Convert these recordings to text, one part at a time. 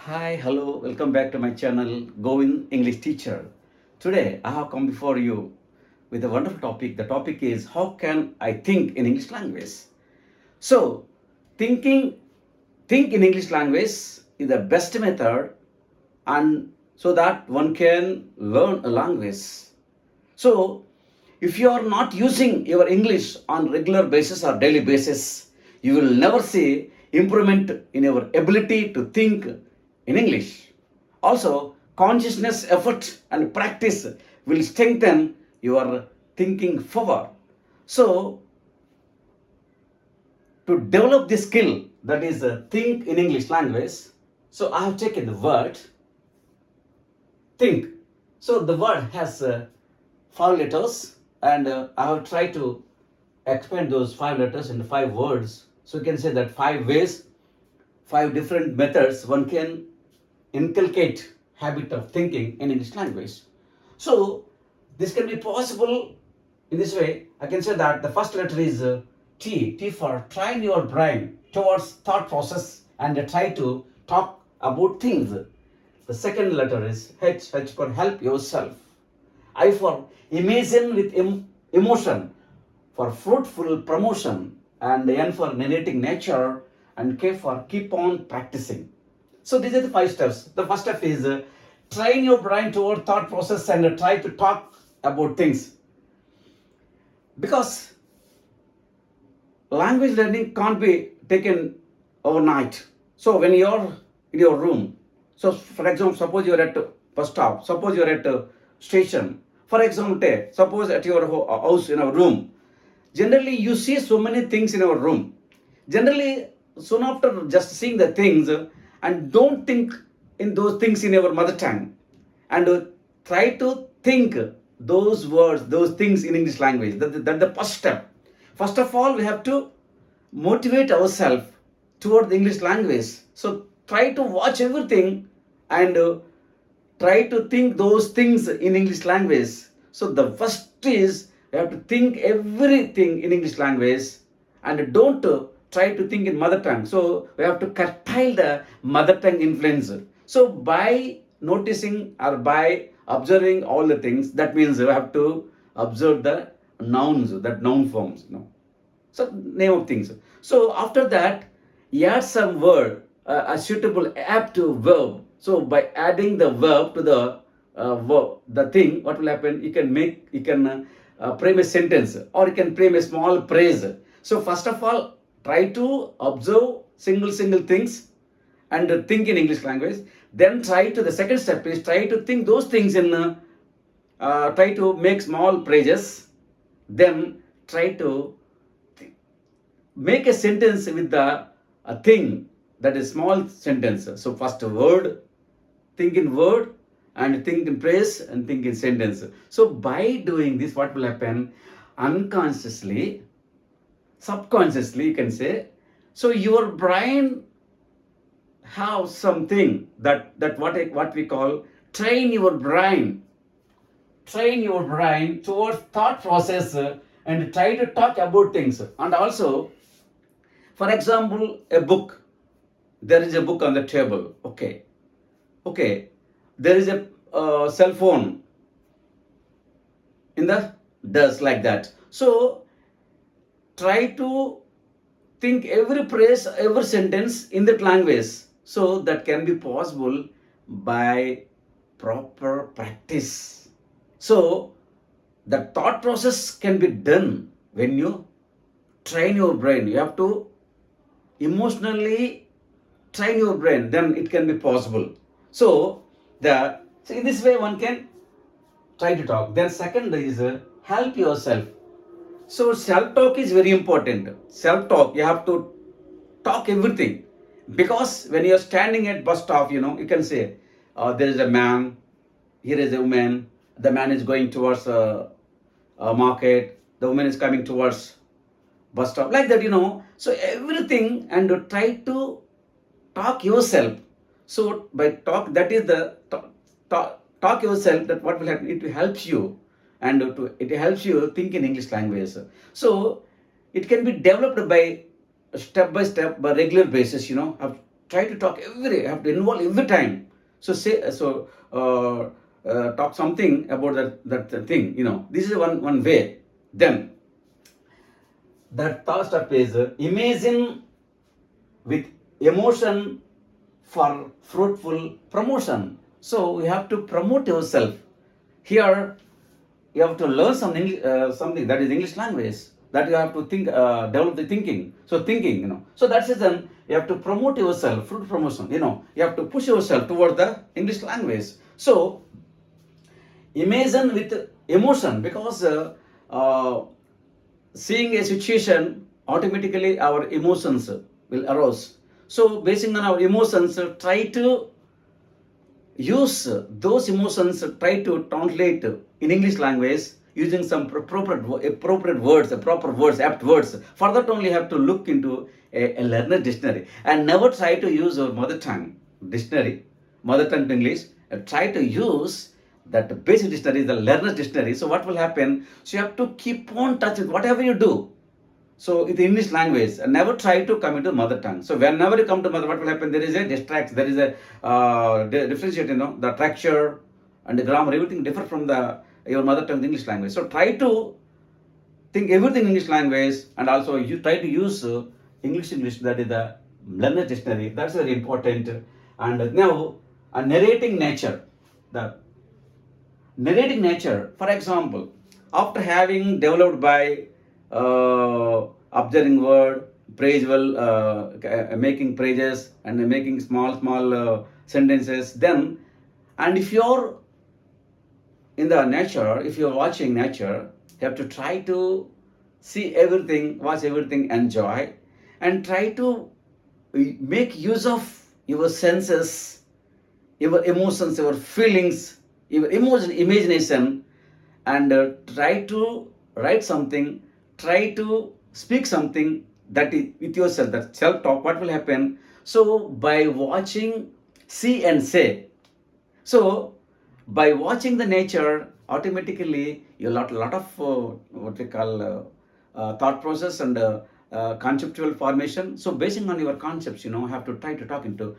Hi, hello, welcome back to my channel, Govin English Teacher. Today, I have come before you with a wonderful topic. The topic is how can I think in English language? So, thinking, think in English language is the best method, and so that one can learn a language. So, if you are not using your English on regular basis or daily basis, you will never see improvement in your ability to think in English. Also, consciousness, effort, and practice will strengthen your thinking forward. So, to develop this skill, that is think in English language, so I have taken the word think. So the word has 5 letters, and I have tried to expand those 5 letters into 5 words. So you can say that 5 ways, 5 different methods one can inculcate habit of thinking in English language. So this can be possible in this way. I can say that the first letter is T. T for train your brain towards thought process and try to talk about things. The second letter is H. H for help yourself. I for imagine with emotion, for fruitful promotion, and N for narrating nature, and K for keep on practicing. So these are the 5 steps. The first step is train your brain toward thought process and try to talk about things. Because language learning can't be taken overnight. So when you're in your room, so for example, suppose you're at a bus stop, suppose you're at a station. For example, suppose at your house in a room, generally you see so many things in our room. Generally, soon after just seeing the things, and don't think in those things in your mother tongue, and try to think those words, those things in English language. That's the first step. First of all, we have to motivate ourselves toward the English language. So try to watch everything and try to think those things in English language. So the first is you have to think everything in English language, and don't try to think in mother tongue. So we have to curtail the mother tongue influence. So by noticing or by observing all the things, that means we have to observe the nouns, that noun forms. So name of things. So after that, add some word, a suitable apt verb. So by adding the verb to the thing, what will happen? You can frame a sentence, or you can frame a small phrase. So first of all, try to observe single things and think in English language. Then try to the second step is try to think those things in try to make small phrases. Then try to make a sentence with the a thing, that is small sentence. So first word, think in word, and think in phrase, and think in sentence. So by doing this, what will happen? Unconsciously, subconsciously, you can say. So your brain have something that what we call train your brain towards thought process, and try to talk about things. And also, for example, a book. There is a book on the table. Okay. There is a cell phone in the desk, like that. So try to think every phrase, every sentence in that language. So that can be possible by proper practice. So the thought process can be done when you train your brain. You have to emotionally train your brain, then it can be possible. So in this way one can try to talk. Then second is help yourself. So self talk is very important. Self talk, you have to talk everything, because when you're standing at bus stop, you can say there is a man, here is a woman, the man is going towards a market, the woman is coming towards bus stop, like that. So everything, and try to talk yourself. So by talk, that is the talk yourself, that what will happen, it helps you, and it helps you think in English language. So it can be developed by step by regular basis, try to talk every, have to involve every time. So talk something about that thing, this is one way. Then that third step is imagine with emotion for fruitful promotion. So we have to promote yourself. Here you have to learn something that is English language, that you have to think, develop the thinking. So thinking, So that's it. Then you have to promote yourself, fruit promotion. You have to push yourself toward the English language. So imagine with emotion, because seeing a situation, automatically our emotions will arouse. So basing on our emotions, try to use those emotions, try to translate in English language using some appropriate words, proper words, apt words. For that only have to look into a learner dictionary, and never try to use our mother tongue dictionary, mother tongue English. Try to use that basic dictionary, the learner dictionary. So what will happen? So you have to keep on touch with whatever you do. So in the English language, never try to come into mother tongue. So whenever you come to mother, what will happen? There is a distract, there is a differentiate, the structure and the grammar, everything different from your mother tongue English language. So try to think everything English language, and also you try to use English, that is the learner dictionary. That's very important. And now, narrating nature. The narrating nature, for example, after having developed by observing word, praise well, making praises and making small sentences, then, and if you're in the nature, if you're watching nature, you have to try to see everything, watch everything, enjoy, and try to make use of your senses, your emotions, your feelings, your imagination, and try to write something, try to speak something that is with yourself, that self-talk. What will happen? So by watching, see and say. So by watching the nature, automatically you lot of what we call thought process and conceptual formation. So basing on your concepts, have to try to talk into,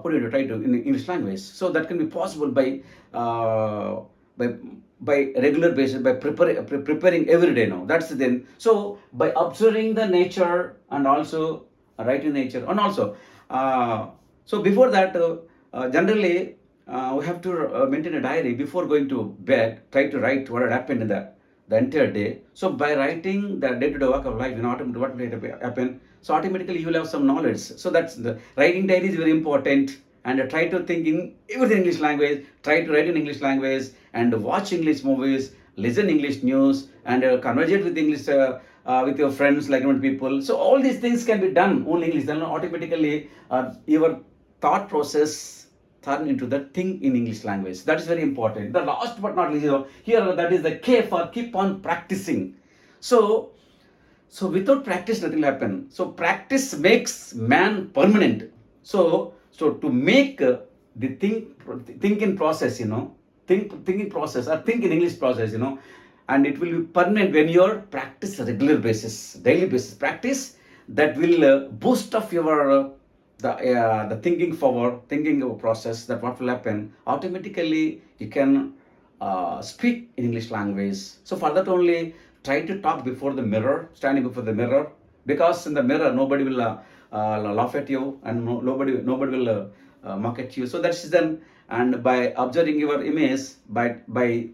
put it try to in English language. So that can be possible by uh, by by regular basis, by preparing every day now. That's the thing. So by observing the nature and also writing nature, and also so before that, generally we have to maintain a diary before going to bed. Try to write what had happened in the entire day. So by writing the day-to-day work of life, what will happen? So automatically you will have some knowledge. So that's the writing diary is very important. And try to think in everything English language, try to write in English language, and watch English movies, listen English news, and conversate with English with your friends, like people. So all these things can be done only English. Then automatically your thought process turn into the thing in English language. That is very important. The last but not least, here that is the K for keep on practicing. So without practice, nothing will happen. So practice makes man permanent. So to make the thinking process, thinking process, or think in English process, and it will be permanent when you practice regular basis, daily basis practice, that will boost up your the thinking forward, thinking process. That what will happen? Automatically you can speak in English language. So for that only, try to talk before the mirror, standing before the mirror, because in the mirror nobody will laugh at you, and nobody will mock at you. So that's then, and by observing your image, by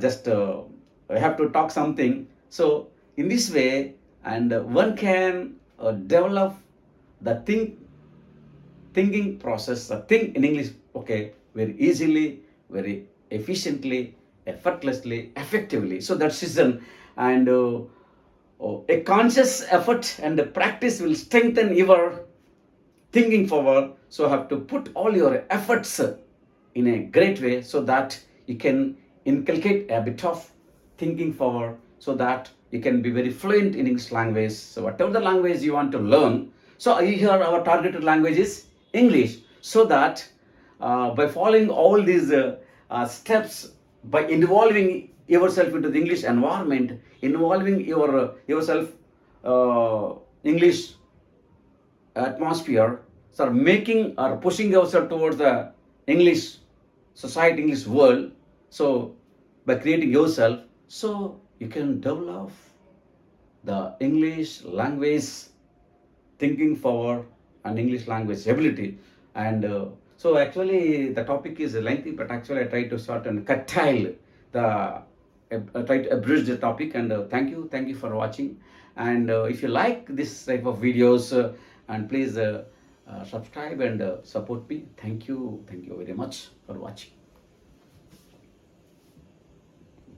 just have to talk something. So in this way, and one can develop the thinking process, think in English, okay, very easily, very efficiently, effortlessly, effectively. So that's reason, and a conscious effort and the practice will strengthen your thinking forward. So have to put all your efforts in a great way, so that you can inculcate a bit of thinking forward, so that you can be very fluent in English language. So whatever the language you want to learn, so here our targeted language is English. So that by following all these steps, by involving yourself into the English environment, involving yourself English atmosphere, start making or pushing yourself towards the English society, English world. So by creating yourself, so you can develop the English language thinking power and English language ability. And so actually the topic is lengthy, but actually I try to sort and curtail the try to abridge the topic. And thank you for watching. And if you like this type of videos, and please subscribe and support me. Thank you very much for watching.